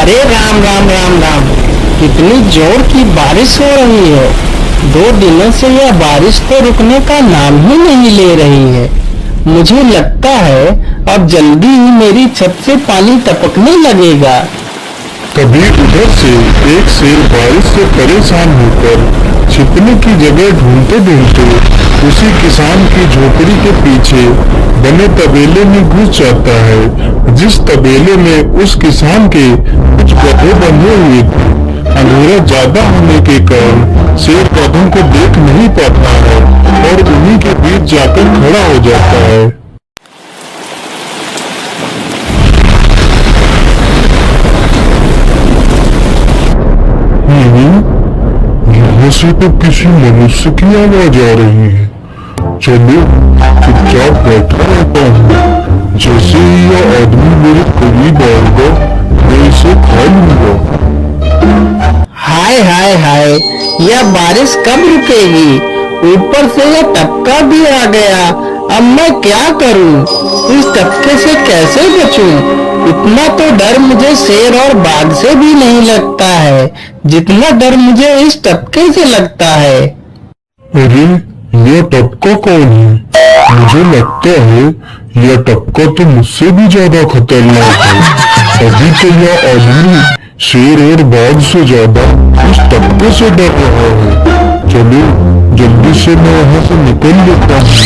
अरे राम राम राम राम। कितनी जोर की बारिश हो रही है। 2 दिनों से यह बारिश तो रुकने का नाम ही नहीं ले रही है। मुझे लगता है अब जल्दी ही मेरी छत से पानी टपकने लगेगा। तभी उधर से एक शेर बारिश से परेशान होकर छिपने की जगह ढूंढते ढूंढते उसी किसान की झोपड़ी के पीछे बने तबेले में घुस जाता है, जिस तबेले में उस किसान के कुछ गधे बंधे हुए थे। अंधेरा ज्यादा होने के कारण शेर गधों को देख नहीं पाता है और उन्हीं के बीच जाकर खड़ा हो जाता है। यहाँ से तो किसी मनुष्य की आवाज आ रही है। चलो चुपचाप बैठा रहता हूँ, जैसे ही यह आदमी मेरे करीब आएगा मैं इसे खा लूंगा। हाय हाय हाय, यह बारिश कब रुकेगी? ऊपर से यह टपका भी आ गया। अब मैं क्या करूं? इस टपके से कैसे बचूं? इतना तो डर मुझे शेर और बाघ से भी नहीं लगता है जितना डर मुझे इस टपके से लगता है। अरे यह टपका कौन है? मुझे लगता है यह टपका तो मुझसे भी ज्यादा खतरनाक है। अभी तो यह आदमी शेर और बाघ से ज्यादा इस टपके से डर रहा है। चलो जल्दी से मैं यहाँ से निकल लेता हूँ।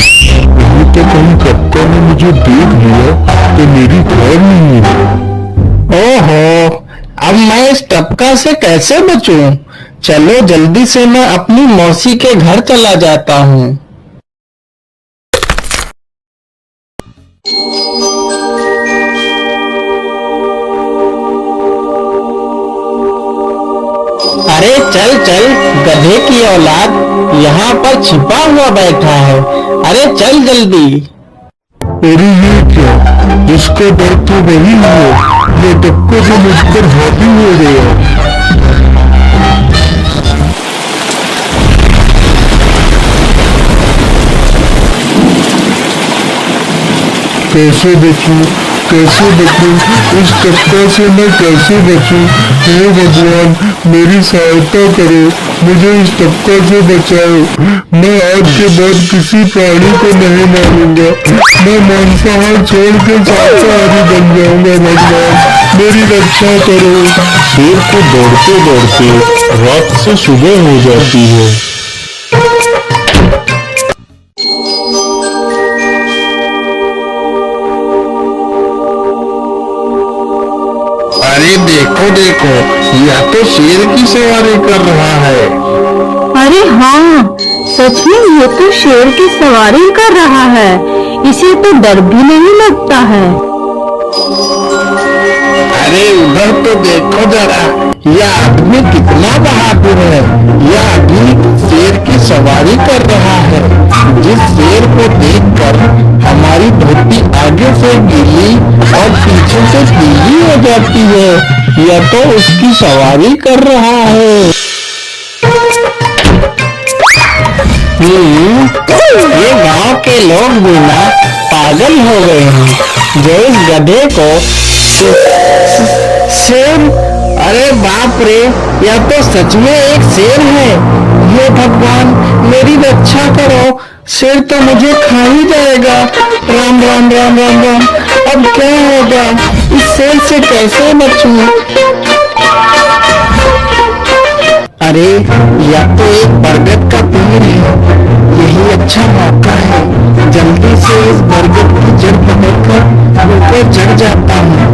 नहीं तो कहीं टपका ने मुझे देख लिया तो मेरी खैर नहीं है। ओहो, अब मैं इस टपका से कैसे बचूं? चलो जल्दी से मैं अपनी मौसी के घर चला जाता हूँ। अरे चल चल, गधे की औलाद यहाँ पर छिपा हुआ बैठा है। अरे चल जल्दी। अरे ये क्या? जिसका डर तो वही है, ये टपका जो मुझ पर हावी हो गया। कैसे बचूं? कैसे बचूं? इस टपका से मैं कैसे बचूं? हे भगवान मेरी सहायता करो, मुझे इस टपका से बचाओ। मैं आज के बाद किसी प्राणी को नहीं मारूंगा। मैं मांसाहार छोड़ के शाकाहारी बन जाऊंगा। भगवान मेरी रक्षा करो। शेर को दौड़ते दौड़ते रात से सुबह हो जाती है। अरे देखो देखो, यह तो शेर की सवारी कर रहा है। अरे हाँ, सच में ये तो शेर की सवारी कर रहा है। इसे तो डर भी नहीं लगता है। अरे उधर तो देखो जरा, यह आदमी कितना बहादुर है। यह आदमी शेर की सवारी कर रहा है। जिस शेर को देखकर हमारी धोती आगे से गीली और पीछे से पीली हो जाती है, यह तो उसकी सवारी कर रहा है। ये गांव के लोग भी ना पागल हो गए हैं जो इस गधे को शेर। अरे बाप रे, यह तो सच में एक शेर है। हे भगवान मेरी रक्षा करो, शेर तो मुझे खा ही जाएगा। राम राम राम राम राम, अब क्या होगा? इस शेर से कैसे बचूं? अरे यह तो एक बरगद का पेड़ है। यही अच्छा मौका है, जल्दी से इस बरगद की जड़ पकड़कर ऊपर चढ़ जाता हूँ।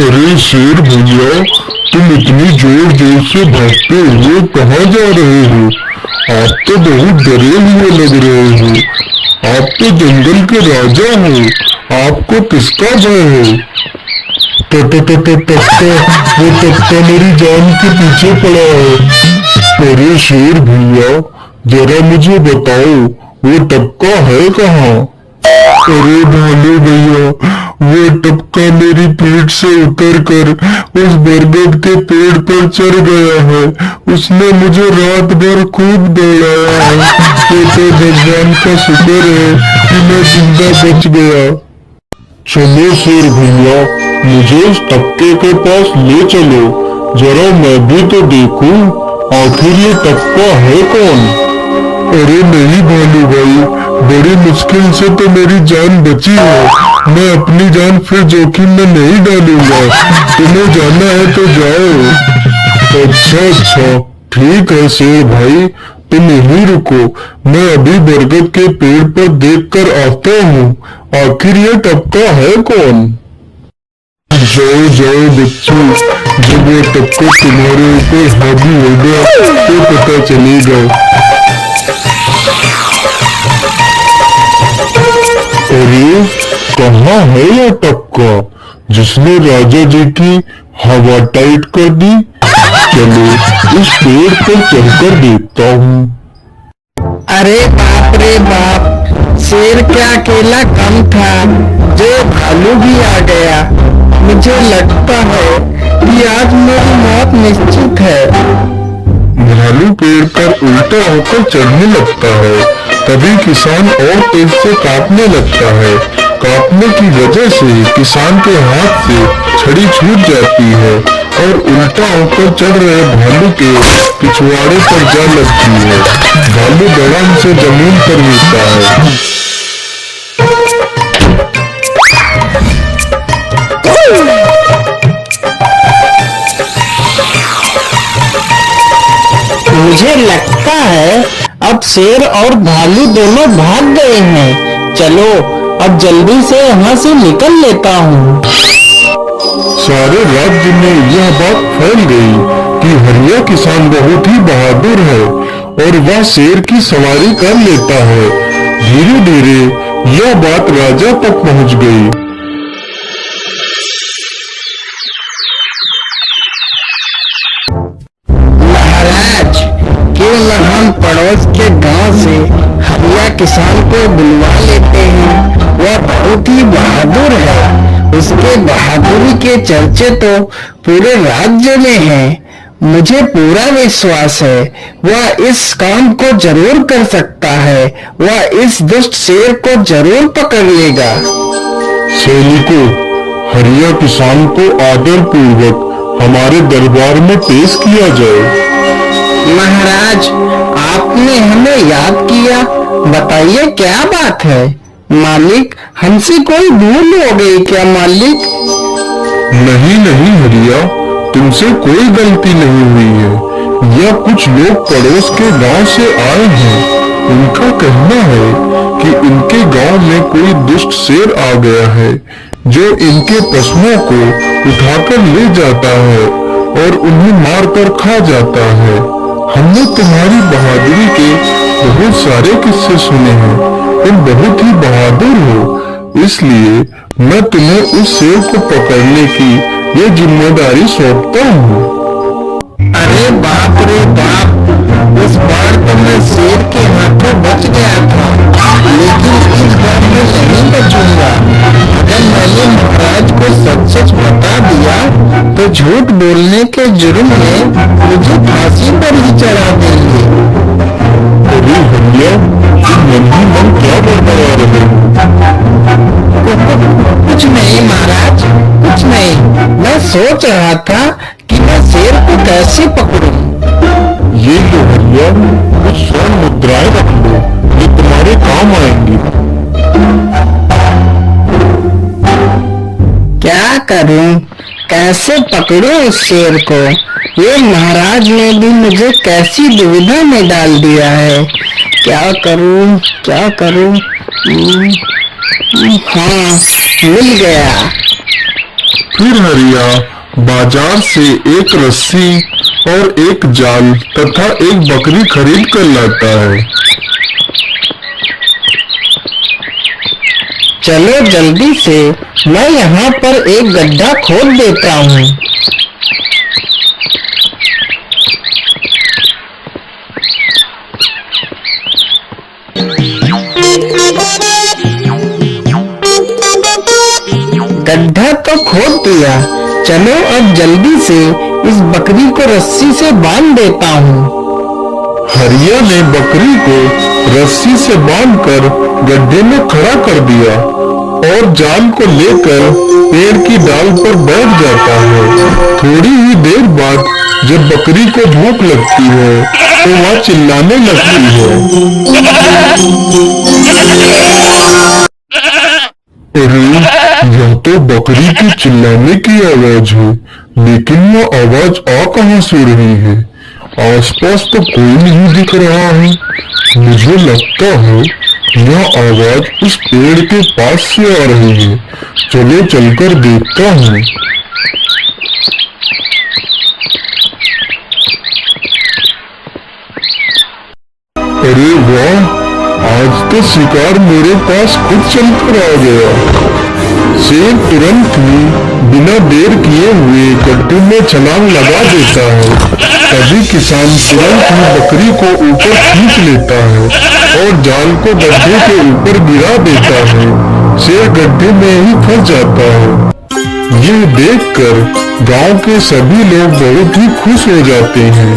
अरे शेर भैया, तुम इतनी जोर जोर से भागते हुए कहाँ जा रहे हो? आप तो बहुत डरे हुए लग रहे हो। आप तो जंगल के राजा हो, आपको किसका भय है? टपका, वो टपका मेरी जान के पीछे पड़ा है। अरे शेर भैया, जरा मुझे बताओ वो टपका है कहाँ? अरे भालू भैया, वो टपका मेरी पीठ से उतरकर उस बरगद के पेड़ पर चढ़ गया है। उसने मुझे रात भर खूब दौड़ाया है। ये तो भगवान का शुक्र है कि मैं जिंदा बच गया। चलो शेर भैया, मुझे उस टपके के पास ले चलो, जरा मैं भी तो देखूं आखिर ये टपका है कौन। अरे नहीं भालू भाई, बड़ी मुश्किल से तो मेरी जान बची है। मैं अपनी जान फिर जोखिम में नहीं डालूंगा। तुम्हें जाना है तो जाओ। अच्छा, ठीक है शेर भाई, तुम यहीं रुको, मैं अभी बरगद के पेड़ पर देखकर आता हूँ आखिर ये टपका है कौन। जाओ बच्चों, जब ये टपका तुम्हारे ऊपर हावी होगा तो पता चलेगा। अरे कहाँ है यह टपका जिसने राजा जी की हवा टाइट कर दी। चलो इस पेड़ पर चढ़कर देखता हूँ। अरे बाप रे बाप, शेर क्या अकेला कम था, जो भालू भी आ गया। मुझे लगता है कि आज मेरी मौत निश्चित है। भालू पेड़ पर उल्टा होकर चढ़ने लगता है, तभी किसान और तेज से कांपने लगता है। कांपने की वजह से किसान के हाथ से छड़ी छूट जाती है और उल्टा होकर चढ़ रहे भालू के पिछवाड़े पर जा लगती है। भालू दड़म से जमीन पर गिरता है। मुझे लगता है अब शेर और भालू दोनों भाग गए हैं। चलो अब जल्दी से यहाँ से निकल लेता हूँ। सारे राज्य में यह बात फैल गई कि हरिया किसान बहुत ही बहादुर है और वह शेर की सवारी कर लेता है। धीरे धीरे यह बात राजा तक पहुँच गई। क्यों न हम पड़ोस के गांव से हरिया किसान को बुलवा लेते हैं। वह बहुत ही बहादुर है, उसके बहादुरी के चर्चे तो पूरे राज्य में हैं। मुझे पूरा विश्वास है वह इस काम को जरूर कर सकता है। वह इस दुष्ट शेर को जरूर पकड़ लेगा। सैनिकों, हरिया किसान को आदर पूर्वक हमारे दरबार में पेश किया जाए। महाराज, आपने हमें याद किया, बताइए क्या बात है। मालिक, हमसे कोई भूल हो गई क्या मालिक? नहीं हरिया, तुमसे कोई गलती नहीं हुई है। यह कुछ लोग पड़ोस के गांव से आए हैं। उनका कहना है कि इनके गांव में कोई दुष्ट शेर आ गया है जो इनके पशुओं को उठाकर ले जाता है और उन्हें मारकर खा जाता है। हमने तुम्हारी बहादुरी के बहुत सारे किस्से सुने हैं। तुम बहुत ही बहादुर हो, इसलिए मैं तुम्हें उस शेर को पकड़ने की ये जिम्मेदारी सौंपता हूँ। अरे बाप रे बाप, इस बार तो मैं शेर के हाथों बच गया था, लेकिन इस बार मैं नहीं बचूंगा। अगर मैंने महाराज को सच बता दिया तो झूठ बोलने के जुर्म में मुझे फांसी पर ही चढ़ा देंगे। अरे हरिया, तुम मन ही मन क्या बड़बड़ा रहे हो? कुछ नहीं महाराज, कुछ नहीं। मैं सोच रहा था कि मैं शेर को कैसे पकड़ूं। ये लो हरिया, कुछ स्वर्ण मुद्राएं रख लो, ये तुम्हारे काम आएंगी। क्या करूं, कैसे पकड़ूं उस शेर को? ये महाराज ने भी मुझे कैसी दुविधा में डाल दिया है। क्या करूं, क्या करूं? हाँ, मिल गया। फिर हरिया बाजार से एक रस्सी और एक जाल तथा एक बकरी खरीद कर लाता है। चलो जल्दी से, मैं यहाँ पर एक गड्ढा खोद देता हूँ। गड्ढा तो खोद दिया, चलो अब जल्दी से इस बकरी को रस्सी से बांध देता हूँ। हरिया ने बकरी को रस्सी से बांधकर गड्ढे में खड़ा कर दिया और जाल को लेकर पेड़ की डाल पर बैठ जाता है। थोड़ी ही देर बाद जब बकरी को भूख लगती है तो वह चिल्लाने लगती है। अरे, यह तो बकरी के चिल्लाने की आवाज है, लेकिन यह आवाज आ कहां से रही है? आसपास तो कोई नहीं दिख रहा है। मुझे लगता है यह आवाज उस पेड़ के पास से आ रही है। चलो चलकर देखता हूँ। अरे वाह, आज तो शिकार मेरे पास खुद चलकर आ गया। शेर तुरंत ही बिना देर किए हुए गड्ढे में छलांग लगा देता है। तभी किसान तुरंत ही बकरी को ऊपर खींच लेता है और जाल को गड्ढे के ऊपर गिरा देता है। शेर गड्ढे में ही फंस जाता है। यह देखकर गांव के सभी लोग बहुत ही खुश हो जाते हैं।